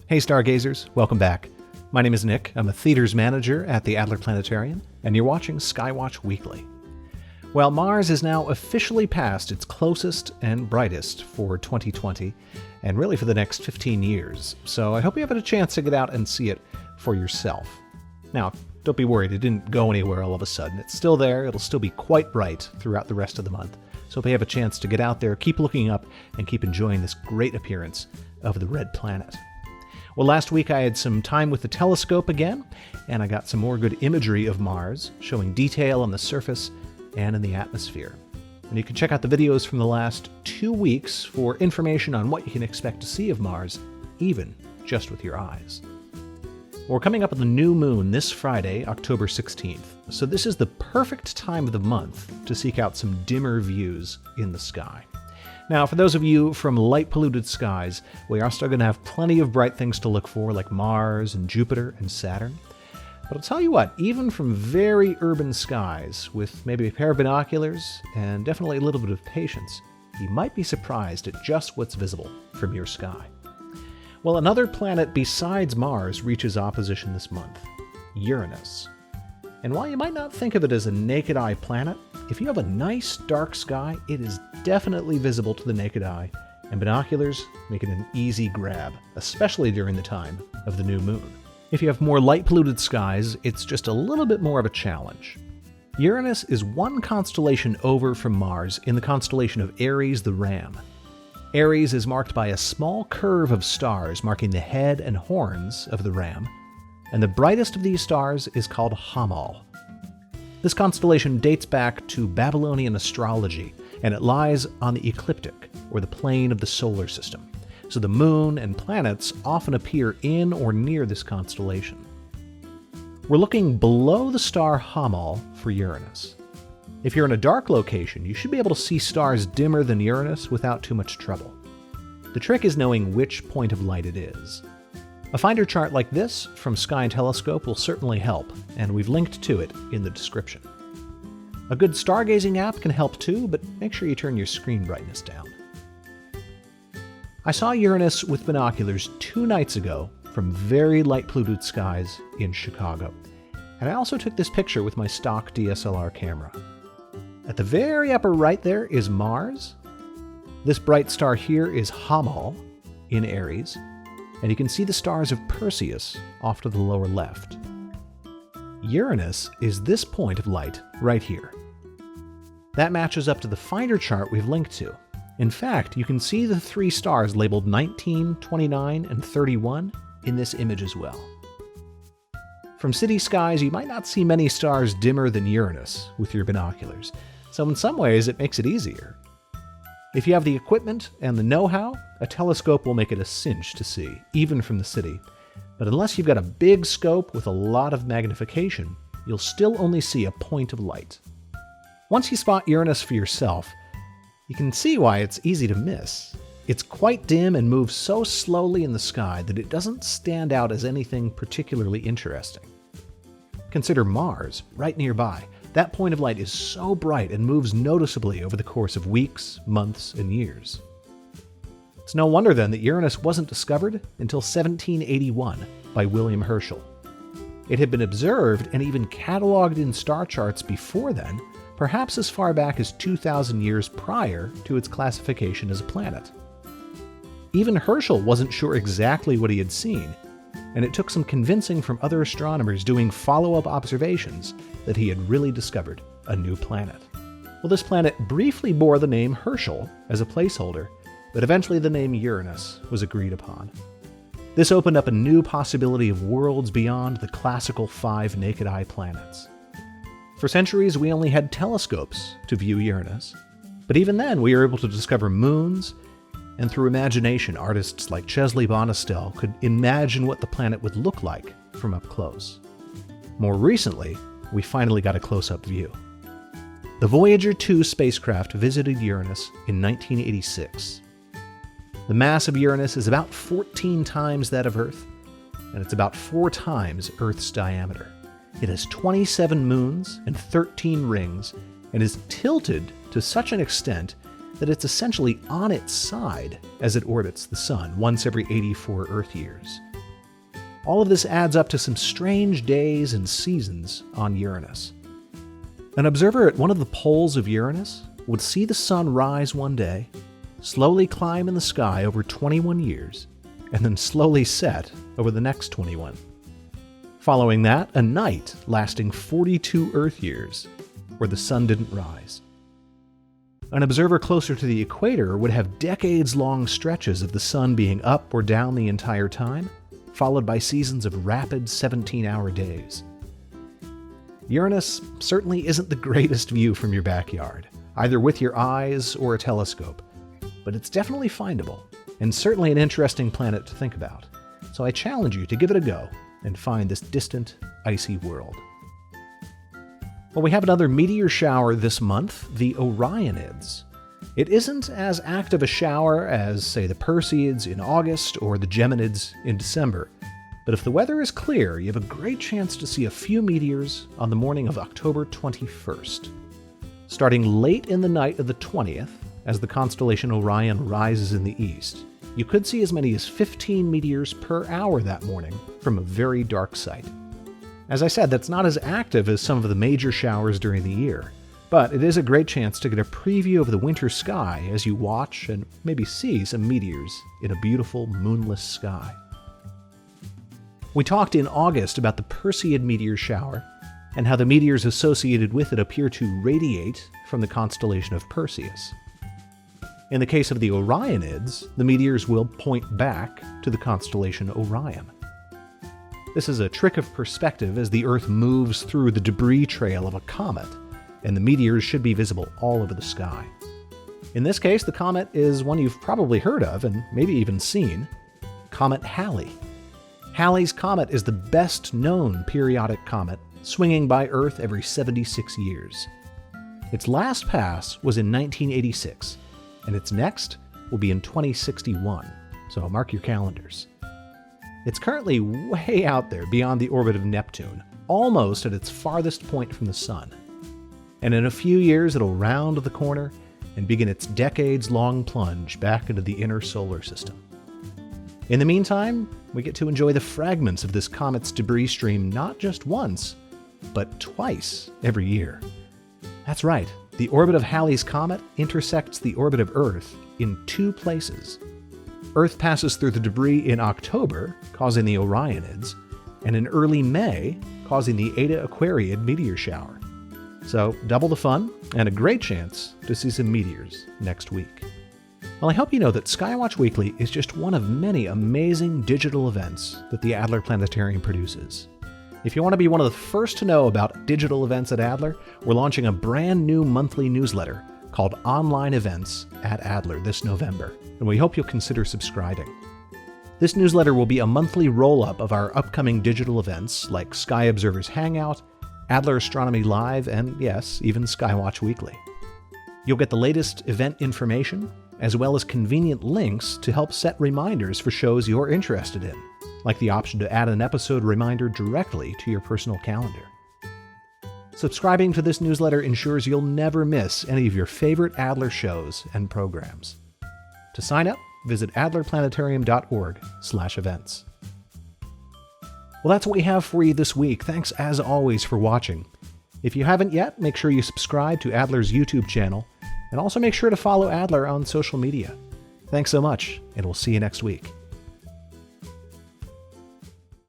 Hey stargazers, welcome back. My name is Nick. I'm a theaters manager at the Adler Planetarium, and you're watching Skywatch Weekly. Well, Mars is now officially past its closest and brightest for 2020, and really for the next 15 years, so I hope you have a chance to get out and see it for yourself. Now, don't be worried, it didn't go anywhere all of a sudden. It's still there, it'll still be quite bright throughout the rest of the month, so if you have a chance to get out there, keep looking up and keep enjoying this great appearance of the red planet. Well, last week I had some time with the telescope again, and I got some more good imagery of Mars, showing detail on the surface and in the atmosphere. And you can check out the videos from the last 2 weeks for information on what you can expect to see of Mars, even just with your eyes. We're coming up on the new moon this Friday, October 16th, so this is the perfect time of the month to seek out some dimmer views in the sky. Now, for those of you from light-polluted skies, we are still going to have plenty of bright things to look for, like Mars and Jupiter and Saturn. But I'll tell you what, even from very urban skies, with maybe a pair of binoculars and definitely a little bit of patience, you might be surprised at just what's visible from your sky. Well, another planet besides Mars reaches opposition this month, Uranus. And while you might not think of it as a naked eye planet, if you have a nice dark sky, it is definitely visible to the naked eye, and binoculars make it an easy grab, especially during the time of the new moon. If you have more light-polluted skies, it's just a little bit more of a challenge. Uranus is one constellation over from Mars in the constellation of Aries the Ram. Aries is marked by a small curve of stars marking the head and horns of the Ram, and the brightest of these stars is called Hamal. This constellation dates back to Babylonian astrology, and it lies on the ecliptic, or the plane of the solar system. So the moon and planets often appear in or near this constellation. We're looking below the star Hamal for Uranus. If you're in a dark location, you should be able to see stars dimmer than Uranus without too much trouble. The trick is knowing which point of light it is. A finder chart like this from Sky and Telescope will certainly help, and we've linked to it in the description. A good stargazing app can help too, but make sure you turn your screen brightness down. I saw Uranus with binoculars 2 nights ago from very light-polluted skies in Chicago, and I also took this picture with my stock DSLR camera. At the very upper right there is Mars. This bright star here is Hamal in Aries, and you can see the stars of Perseus off to the lower left. Uranus is this point of light right here. That matches up to the finder chart we've linked to. In fact, you can see the 3 stars labeled 19, 29, and 31 in this image as well. From city skies, you might not see many stars dimmer than Uranus with your binoculars, so in some ways it makes it easier. If you have the equipment and the know-how, a telescope will make it a cinch to see, even from the city. But unless you've got a big scope with a lot of magnification, you'll still only see a point of light. Once you spot Uranus for yourself, you can see why it's easy to miss. It's quite dim and moves so slowly in the sky that it doesn't stand out as anything particularly interesting. Consider Mars, right nearby. That point of light is so bright and moves noticeably over the course of weeks, months, and years. It's no wonder then that Uranus wasn't discovered until 1781 by William Herschel. It had been observed and even cataloged in star charts before then, perhaps as far back as 2,000 years prior to its classification as a planet. Even Herschel wasn't sure exactly what he had seen, and it took some convincing from other astronomers doing follow-up observations that he had really discovered a new planet. Well, this planet briefly bore the name Herschel as a placeholder, but eventually the name Uranus was agreed upon. This opened up a new possibility of worlds beyond the classical 5 naked-eye planets. For centuries, we only had telescopes to view Uranus, but even then we were able to discover moons, and through imagination, artists like Chesley Bonestell could imagine what the planet would look like from up close. More recently, we finally got a close-up view. The Voyager 2 spacecraft visited Uranus in 1986. The mass of Uranus is about 14 times that of Earth, and it's about 4 times Earth's diameter. It has 27 moons and 13 rings, and is tilted to such an extent that it's essentially on its side as it orbits the Sun once every 84 Earth years. All of this adds up to some strange days and seasons on Uranus. An observer at one of the poles of Uranus would see the sun rise one day, slowly climb in the sky over 21 years, and then slowly set over the next 21. Following that, a night lasting 42 Earth years, where the sun didn't rise. An observer closer to the equator would have decades-long stretches of the sun being up or down the entire time, followed by seasons of rapid 17-hour days. Uranus certainly isn't the greatest view from your backyard, either with your eyes or a telescope, but it's definitely findable, and certainly an interesting planet to think about. So I challenge you to give it a go and find this distant, icy world. Well, we have another meteor shower this month, the Orionids. It isn't as active a shower as, say, the Perseids in August or the Geminids in December, but if the weather is clear, you have a great chance to see a few meteors on the morning of October 21st. Starting late in the night of the 20th, as the constellation Orion rises in the east, you could see as many as 15 meteors per hour that morning from a very dark site. As I said, that's not as active as some of the major showers during the year, but it is a great chance to get a preview of the winter sky as you watch and maybe see some meteors in a beautiful moonless sky. We talked in August about the Perseid meteor shower and how the meteors associated with it appear to radiate from the constellation of Perseus. In the case of the Orionids, the meteors will point back to the constellation Orion. This is a trick of perspective as the Earth moves through the debris trail of a comet, and the meteors should be visible all over the sky. In this case, the comet is one you've probably heard of and maybe even seen, Comet Halley. Halley's Comet is the best-known periodic comet, swinging by Earth every 76 years. Its last pass was in 1986, and its next will be in 2061, so mark your calendars. It's currently way out there beyond the orbit of Neptune, almost at its farthest point from the Sun. And in a few years it'll round the corner and begin its decades-long plunge back into the inner solar system. In the meantime, we get to enjoy the fragments of this comet's debris stream not just once, but twice every year. That's right, the orbit of Halley's Comet intersects the orbit of Earth in two places. Earth passes through the debris in October, causing the Orionids, and in early May, causing the Eta Aquariid meteor shower. So, double the fun, and a great chance to see some meteors next week. Well, I hope you know that Skywatch Weekly is just one of many amazing digital events that the Adler Planetarium produces. If you want to be one of the first to know about digital events at Adler, we're launching a brand new monthly newsletter called Online Events at Adler this November, and we hope you'll consider subscribing. This newsletter will be a monthly roll-up of our upcoming digital events like Sky Observer's Hangout, Adler Astronomy Live, and yes, even Skywatch Weekly. You'll get the latest event information, as well as convenient links to help set reminders for shows you're interested in, like the option to add an episode reminder directly to your personal calendar. Subscribing to this newsletter ensures you'll never miss any of your favorite Adler shows and programs. To sign up, visit adlerplanetarium.org/events. Well, that's what we have for you this week. Thanks as always for watching. If you haven't yet, make sure you subscribe to Adler's YouTube channel, and also make sure to follow Adler on social media. Thanks so much, and we'll see you next week.